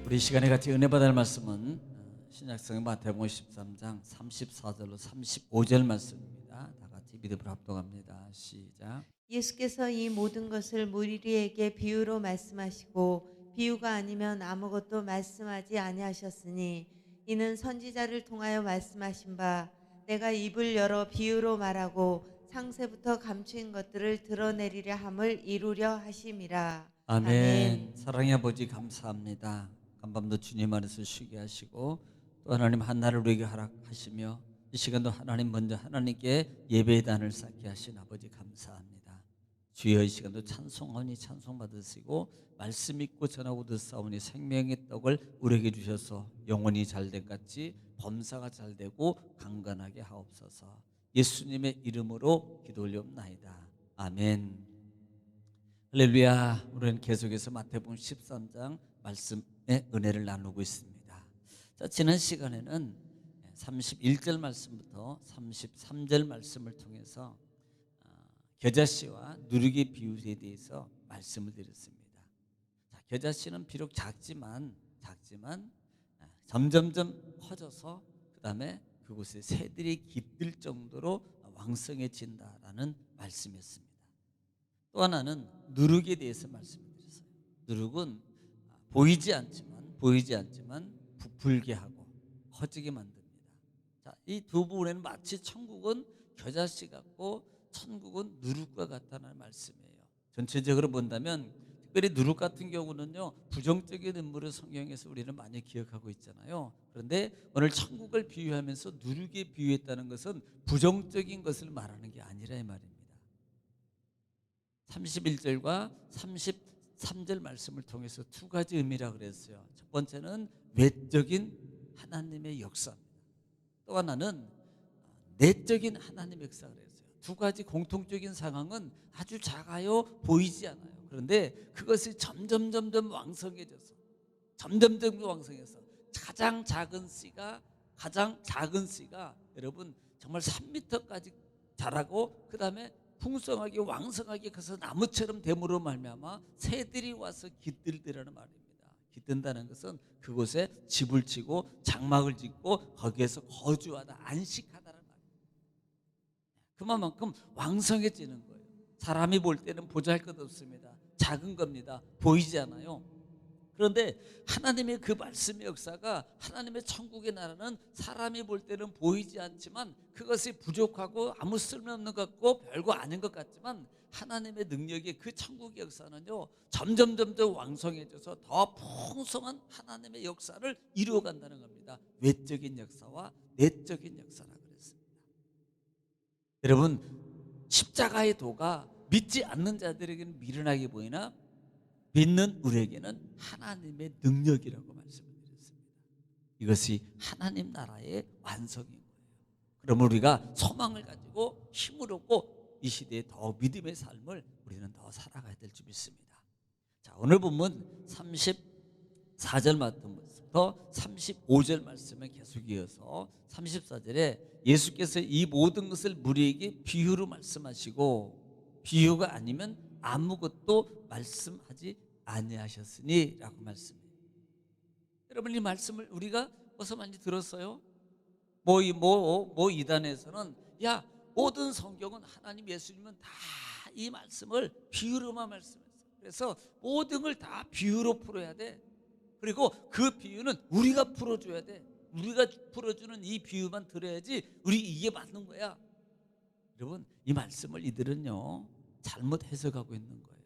우리 이 시간에 같이 은혜 받을 말씀은 신약성경 마태복음 13장 34절로 35절 말씀입니다. 다 같이 믿음으로 합독합니다. 시작. 예수께서 이 모든 것을 무리에게 비유로 말씀하시고 비유가 아니면 아무것도 말씀하지 아니하셨으니 이는 선지자를 통하여 말씀하신 바 내가 입을 열어 비유로 말하고 상세부터 감추인 것들을 드러내리려 함을 이루려 하심이라. 아멘. 아멘. 사랑의 아버지 감사합니다. 간밤도 주님 안에서 쉬게 하시고 또 하나님 한날을 우리에게 허락하시며 이 시간도 하나님 먼저 하나님께 예배의 단을 쌓게 하신 아버지 감사합니다. 주여 이 시간도 찬송하니 찬송 받으시고 말씀 있고 전하고 듣사오니 생명의 떡을 우리에게 주셔서 영혼이 잘된 같이 범사가 잘되고 강건하게 하옵소서. 예수님의 이름으로 기도 올리옵나이다. 아멘. 할렐루야. 우리는 계속해서 마태복음 13장 말씀의 은혜를 나누고 있습니다. 자, 지난 시간에는 31절 말씀부터 33절 말씀을 통해서 겨자씨와 누룩의 비유에 대해서 말씀을 드렸습니다. 자, 겨자씨는 비록 작지만 점점점 커져서 그 다음에 그곳에 새들이 깃들 정도로 왕성해진다라는 말씀이었습니다. 또 하나는 누룩에 대해서 말씀드렸어요. 누룩은 보이지 않지만 부풀게 하고 커지게 만듭니다. 자, 이 두 부분에는 마치 천국은 겨자씨 같고 천국은 누룩과 같다는 말씀이에요. 전체적으로 본다면 특별히 누룩 같은 경우는요, 부정적인 인물을 성경에서 우리는 많이 기억하고 있잖아요. 그런데 오늘 천국을 비유하면서 누룩에 비유했다는 것은 부정적인 것을 말하는 게 아니라 이 말입니다. 31절과 33절 말씀을 통해서 두 가지 의미라고 그랬어요. 첫 번째는 외적인 하나님의 역사입니다. 또 하나는 내적인 하나님의 역사가 그랬어요. 두 가지 공통적인 상황은 아주 작아요, 보이지 않아요. 그런데 그것이 점점 왕성해져서 가장 작은 씨가 여러분 정말 3m까지 자라고 그 다음에 풍성하게 왕성하게 커서 나무처럼 됨으로 말미암아 새들이 와서 깃들더라는 말입니다. 깃든다는 것은 그곳에 집을 치고 장막을 짓고 거기에서 거주하다 안식하다는 말입니다. 그만큼 왕성해지는 거예요. 사람이 볼 때는 보잘것 없습니다. 작은 겁니다. 보이지 않아요. 그런데 하나님의 그 말씀의 역사가 하나님의 천국의 나라는 사람이 볼 때는 보이지 않지만 그것이 부족하고 아무 쓸모없는 것 같고 별거 아닌 것 같지만 하나님의 능력의 그 천국의 역사는요 점점 왕성해져서 더 풍성한 하나님의 역사를 이루어간다는 겁니다. 외적인 역사와 내적인 역사라고 그랬습니다. 여러분, 십자가의 도가 믿지 않는 자들에게는 미련하게 보이나 믿는 우리에게는 하나님의 능력이라고 말씀을 드렸습니다. 이것이 하나님 나라의 완성인 거예요. 그러면 우리가 소망을 가지고 힘을 얻고 이 시대에 더 믿음의 삶을 우리는 더 살아가야 될 줄 믿습니다. 자, 오늘 본문 34절 말씀부터 35절 말씀을 계속 이어서 34절에 예수께서 이 모든 것을 무리에게 비유로 말씀하시고 비유가 아니면 아무것도 말씀하지 아니하셨으니 라고 말씀해요. 여러분, 이 말씀을 우리가 어디서 많이 들었어요? 이단에서는 야, 모든 성경은 하나님 예수님은 다 이 말씀을 비유로만 말씀했어요. 그래서 모든 걸 다 비유로 풀어야 돼. 그리고 그 비유는 우리가 풀어줘야 돼. 우리가 풀어주는 이 비유만 들어야지 우리 이게 맞는 거야. 여러분, 이 말씀을 이들은요 잘못 해석하고 있는 거예요.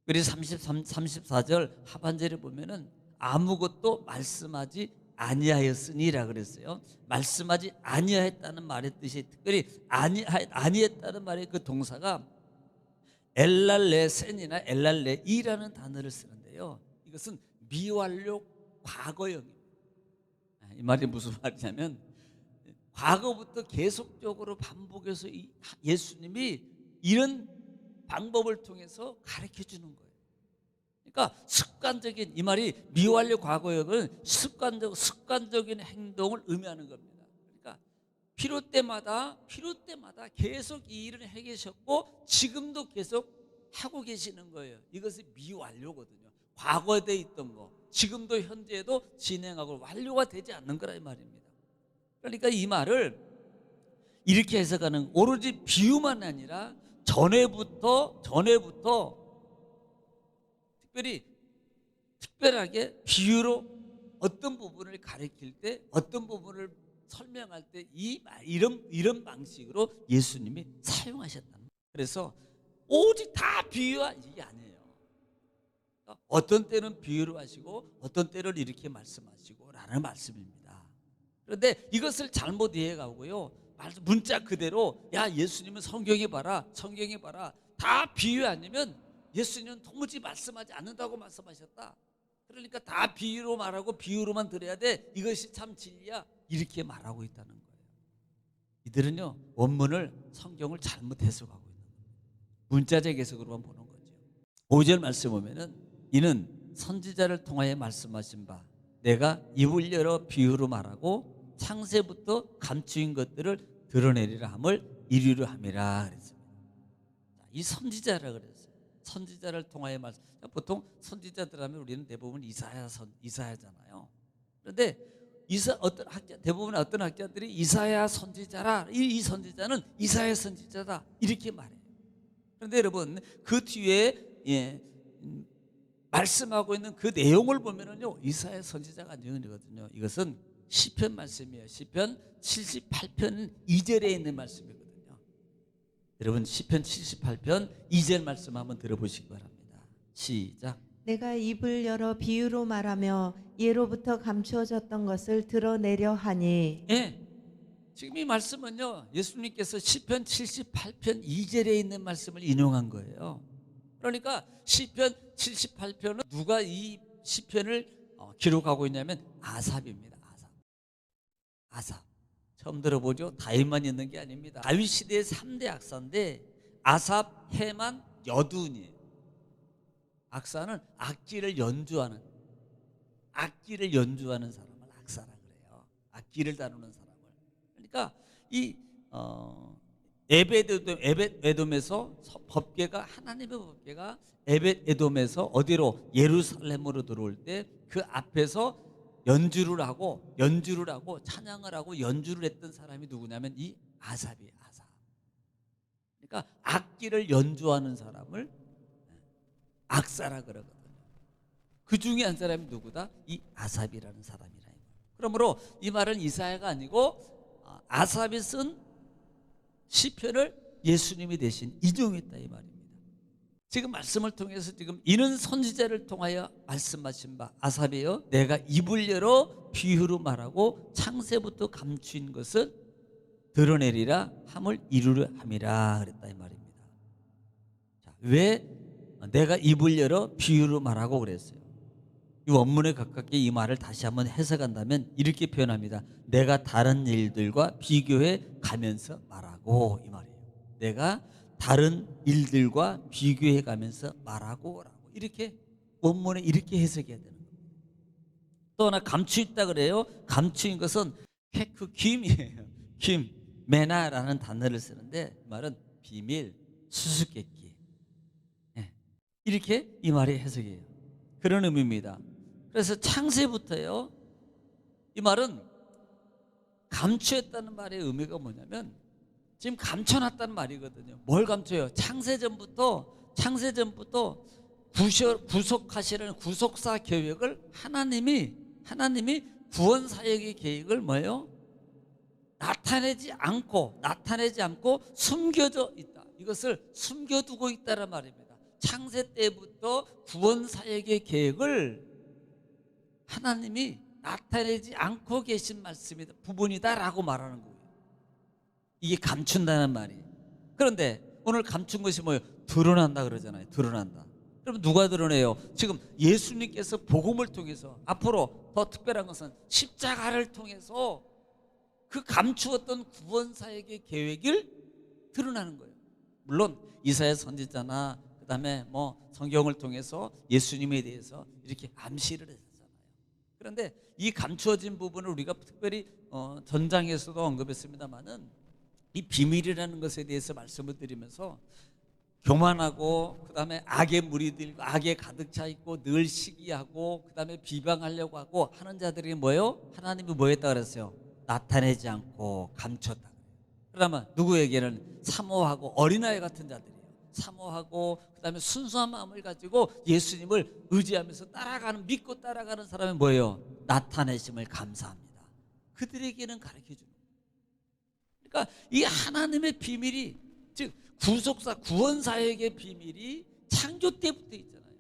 그래서 34절 하반절에 보면은 아무것도 말씀하지 아니하였으니라 그랬어요. 말씀하지 아니하였다는 말의 뜻이 특별히 아니했다는 말의 그 동사가 엘랄레센이나 엘랄레이라는 단어를 쓰는데요. 이것은 미완료 과거형입니다. 이 말이 무슨 말이냐면 과거부터 계속적으로 반복해서 예수님이 이런 방법을 통해서 가르쳐 주는 거예요. 그러니까 습관적인, 이 말이 미완료 과거형은 습관적인 행동을 의미하는 겁니다. 그러니까 필요 때마다 계속 이 일을 해 계셨고 지금도 계속 하고 계시는 거예요. 이것이 미완료거든요. 과거에 있던 거 지금도 현재에도 진행하고 완료가 되지 않는 거라 이 말입니다. 그러니까 이 말을 이렇게 해석하는, 오로지 비유만 아니라 전에부터 특별하게 비유로 어떤 부분을 가리킬 때, 어떤 부분을 설명할 때 이런 방식으로 예수님이 사용하셨다는 거예요. 그래서 오직 다 비유가 이게 아니에요. 어떤 때는 비유로 하시고 어떤 때는 이렇게 말씀하시고 라는 말씀입니다. 그런데 이것을 잘못 이해하고요, 문자 그대로 야 예수님은 성경에 봐라 다 비유 아니면 예수님은 도무지 말씀하지 않는다고 말씀하셨다. 그러니까 다 비유로 말하고 비유로만 들어야 돼, 이것이 참 진리야, 이렇게 말하고 있다는 거예요. 이들은요 원문을, 성경을 잘못 해석하고 있는 거예요. 문자적 해석으로만 보는 거죠. 5절 말씀 보면은 이는 선지자를 통하여 말씀하신 바 내가 입을 열어 비유로 말하고 창세부터 감추인 것들을 드러내리라 함을 이루려 함이라 그랬습니다. 이 선지자라 그랬어요. 선지자를 통하여 말씀. 보통 선지자들 하면 우리는 대부분 이사야잖아요. 그런데 대부분의 어떤 학자들이 이사야 선지자라, 이 선지자는 이사야 선지자다 이렇게 말해요. 그런데 여러분 그 뒤에 말씀하고 있는 그 내용을 보면은요 이사야 선지자가 아니거든요. 이것은 시편 말씀이에요. 시편 78편 2절에 있는 말씀이거든요. 여러분 시편 78편 2절 말씀 한번 들어보시기 바랍니다. 시작. 내가 입을 열어 비유로 말하며 예로부터 감추어졌던 것을 드러내려 하니. 예. 지금 이 말씀은요 예수님께서 시편 78편 2절에 있는 말씀을 인용한 거예요. 그러니까 시편 78편은 누가 이 시편을 기록하고 있냐면 아삽입니다. 아삽. 처음 들어보죠? 다윗만 있는 게 아닙니다. 다윗 시대의 3대 악사인데 아삽, 헤만, 여둔이에요. 악사는 악기를 연주하는 사람을 악사라 그래요. 악기를 다루는 사람을. 그러니까 이 에벳에돔에서 법궤가, 하나님의 법궤가 에벳에돔에서 어디로, 예루살렘으로 들어올 때 그 앞에서 연주를 하고 찬양을 하고 연주를 했던 사람이 누구냐면 이 아삽이에요. 아삽. 그러니까 악기를 연주하는 사람을 악사라 그러거든요. 그 중에 한 사람이 누구다? 이 아삽이라는 사람이라. 그러므로 이 말은 이사야가 아니고 아삽이 쓴 시편을 예수님이 대신 인용했다 이 말입니다. 지금 말씀을 통해서 지금 이는 선지자를 통하여 말씀하신 바 아삽이여 내가 입을 열어 비유로 말하고 창세부터 감추인 것을 드러내리라 함을 이루려 함이라 그랬다 이 말입니다. 자, 왜 내가 입을 열어 비유로 말하고 그랬어요? 이 원문에 가깝게 이 말을 다시 한번 해석한다면 이렇게 표현합니다. 내가 다른 일들과 비교해 가면서 말하고, 이 말이에요. 내가 다른 일들과 비교해 가면서 말하고 라고, 이렇게 원문에 이렇게 해석해야 되는 거예요. 또 하나 감추있다 그래요. 감추인 것은 케크 김이에요. 김, 메나라는 단어를 쓰는데 이 말은 비밀, 수수께끼, 이렇게 이 말이 해석이에요. 그런 의미입니다. 그래서 창세부터요, 이 말은 감추했다는 말의 의미가 뭐냐면 지금 감춰놨다는 말이거든요. 뭘 감춰요? 창세전부터 구속하시려는 구속사 계획을 하나님이 구원 사역의 계획을 뭐예요? 나타내지 않고 숨겨져 있다. 이것을 숨겨두고 있다는 말입니다. 창세 때부터 구원 사역의 계획을 하나님이 나타내지 않고 계신 말씀이다, 부분이다라고 말하는 거예요. 이게 감춘다는 말이. 그런데 오늘 감춘 것이 뭐예요? 드러난다 그러잖아요. 드러난다. 그럼 누가 드러내요? 지금 예수님께서 복음을 통해서, 앞으로 더 특별한 것은 십자가를 통해서 그 감추었던 구원 사역의 계획을 드러나는 거예요. 물론 이사야 선지자나 그다음에 성경을 통해서 예수님에 대해서 이렇게 암시를 했잖아요. 그런데 이 감추어진 부분을 우리가 특별히 전장에서도 언급했습니다만은 이 비밀이라는 것에 대해서 말씀을 드리면서 교만하고 그다음에 악의 무리들과 악에 가득 차 있고 늘 시기하고 그다음에 비방하려고 하고 하는 자들이 뭐예요? 하나님이 뭐 했다 그랬어요? 나타내지 않고 감췄다. 그러면 누구에게는 사모하고 어린아이 같은 자들이에요. 사모하고 그다음에 순수한 마음을 가지고 예수님을 의지하면서 따라가는, 믿고 따라가는 사람이 뭐예요? 나타내심을 감사합니다. 그들에게는 가르쳐주는 거예요. 그러니까 이 하나님의 비밀이, 즉 구속사 구원사역의 비밀이 창조 때부터 있잖아요.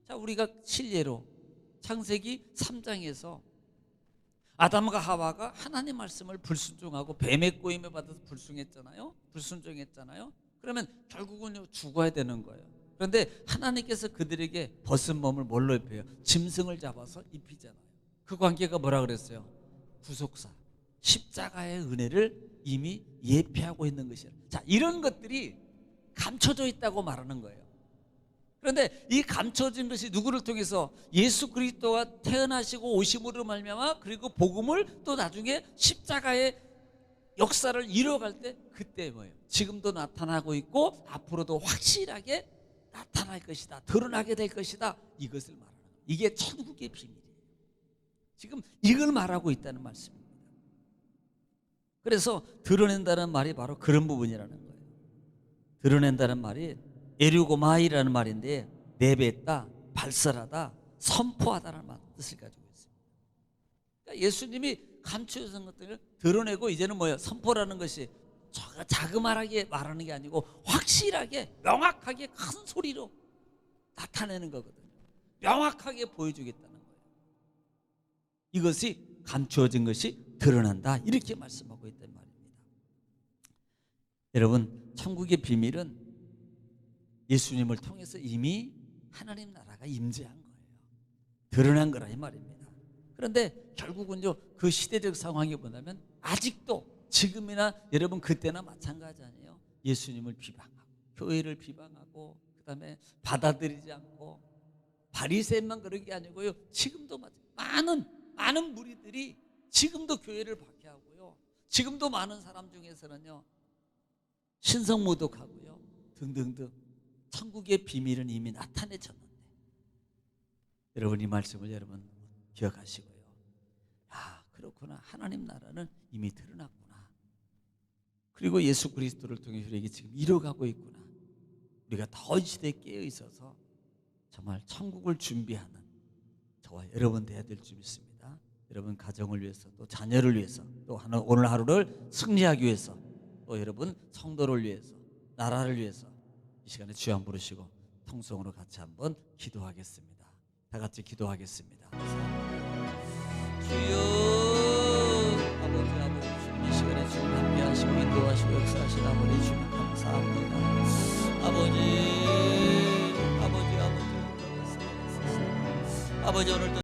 자, 우리가 실례로 창세기 3장에서 아담과 하와가 하나님 말씀을 불순종하고 뱀의 꼬임에 받아서 불순종했잖아요. 그러면 결국은 죽어야 되는 거예요. 그런데 하나님께서 그들에게 벗은 몸을 뭘로 입혀요? 짐승을 잡아서 입히잖아요. 그 관계가 뭐라 그랬어요? 구속사, 십자가의 은혜를 이미 예표하고 있는 것이에요. 자, 이런 것들이 감춰져 있다고 말하는 거예요. 그런데 이 감춰진 것이 누구를 통해서? 예수 그리스도가 태어나시고 오심으로 말미암아, 그리고 복음을 또 나중에 십자가의 역사를 이뤄갈 때, 그때 뭐예요? 지금도 나타나고 있고 앞으로도 확실하게 나타날 것이다, 드러나게 될 것이다, 이것을 말하는 거예요. 이게 천국의 비밀이에요. 지금 이걸 말하고 있다는 말씀입니다. 그래서 드러낸다는 말이 바로 그런 부분이라는 거예요. 드러낸다는 말이 에류고마이라는 말인데, 내뱉다, 발설하다, 선포하다는 뜻을 가지고 있습니다. 그러니까 예수님이 감추어진 것들을 드러내고, 이제는 뭐예요? 선포라는 것이 자그마하게 말하는 게 아니고 확실하게 명확하게 큰 소리로 나타내는 거거든요. 명확하게 보여주겠다는 거예요. 이것이 감추어진 것이 드러난다, 이렇게 말씀하고 있단 말입니다. 여러분, 천국의 비밀은 예수님을 통해서 이미 하나님 나라가 임재한 거예요. 드러난 거라 이 말입니다. 그런데 결국은요, 그 시대적 상황이 뭐냐면 아직도 지금이나 여러분 그때나 마찬가지 아니에요. 예수님을 비방하고 교회를 비방하고 그다음에 받아들이지 않고, 바리새인만 그런 게 아니고요, 지금도 많은 무리들이 지금도 교회를 박해하고요, 지금도 많은 사람 중에서는요 신성모독하고요 등등등. 천국의 비밀은 이미 나타내졌는데, 여러분 이 말씀을 여러분 기억하시고요. 아, 그렇구나, 하나님 나라는 이미 드러났구나, 그리고 예수 그리스도를 통해 우리에게 지금 이뤄가고 있구나. 우리가 더 시대에 깨어 있어서 정말 천국을 준비하는 저와 여러분 되어야 될 줄 믿습니다. 여러분 가정을 위해서, 또 자녀를 위해서, 또 오늘 하루를 승리하기 위해서, 또 여러분 성도를 위해서, 나라를 위해서 이 시간에 주여 한번 부르시고 통성으로 같이 한번 기도하겠습니다. 다 같이 기도하겠습니다. 주여, 아버지 주님, 이 시간에 주님 함께하시고 인도하시고 역사하신 아버지 주님 감사합니다. 아버지 오늘도